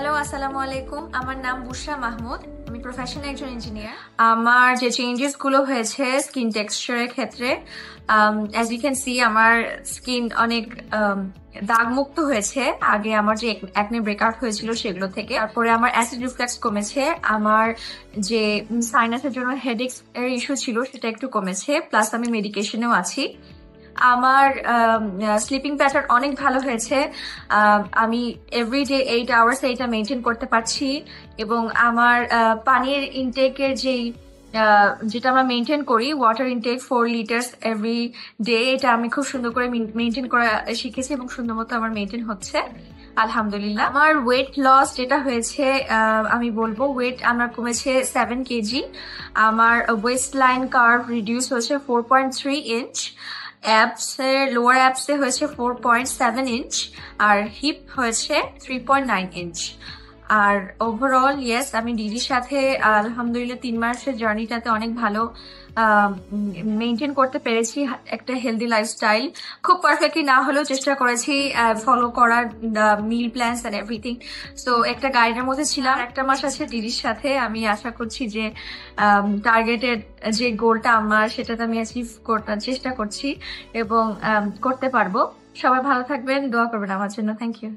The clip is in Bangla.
হ্যালো, আসসালামু আলাইকুম। আমার নাম বুশরা মাহমুদ। আমি প্রফেশনাল একজন ইঞ্জিনিয়ার। আমার যে চেঞ্জেস গুলো হয়েছে স্কিন টেক্সচারের ক্ষেত্রে, অ্যাজ ইউ ক্যান সি, আমার স্কিন অনেক দাগ মুক্ত হয়েছে। আগে আমার যে একনে ব্রেকআউট হয়েছিল সেগুলো থেকে। তারপরে আমার অ্যাসিড রিফ্লেক্স কমেছে। আমার যে সাইনাসের জন্য হেডেক এর ইস্যু ছিল সেটা একটু কমেছে। প্লাস আমি মেডিকেশনেও আছি। আমার স্লিপিং প্যাটার্ন অনেক ভালো হয়েছে। আমি এভরিডে 8 আওয়ার্স এটা মেনটেন করতে পারছি। এবং আমার পানির ইনটেকের যেটা আমরা মেনটেন করি, water intact 4 litres every day, এটা আমি খুব সুন্দর করে মেনটেন করা শিখেছি এবং সুন্দর মতো আমার মেনটেন হচ্ছে আলহামদুলিল্লাহ। আমার ওয়েট লস যেটা হয়েছে, আমি বলবো ওয়েট আমার কমেছে 7 কেজি। আমার ওয়েস্ট লাইন কার্ভ রিডিউস হয়েছে 4.3 ইঞ্চ। লোয়ার অ্যাপসে হয়েছে 4.7 ইঞ্চ। আর হিপ হয়েছে 3.9 ইঞ্চ। আর ওভারঅল ইয়েস, আমি ডিডির সাথে আলহামদুলিল্লাহ 3 মাসের জার্নিটাতে অনেক ভালো মেনটেন করতে পেরেছি একটা হেলদি লাইফস্টাইল। খুব পারফেক্টলি না হলেও চেষ্টা করেছি ফলো করার মিল প্ল্যানস এন্ড এভরিথিং। সো একটা গাইডের মধ্যে ছিলাম। 1 মাস আছে ডিডির সাথে। আমি আশা করছি যে টার্গেটেড যে গোলটা আমার, সেটাতে আমি অ্যাচিভ করতে চেষ্টা করছি এবং করতে পারবো। সবাই ভালো থাকবেন, দোয়া করবেন আমার জন্য। Thank you.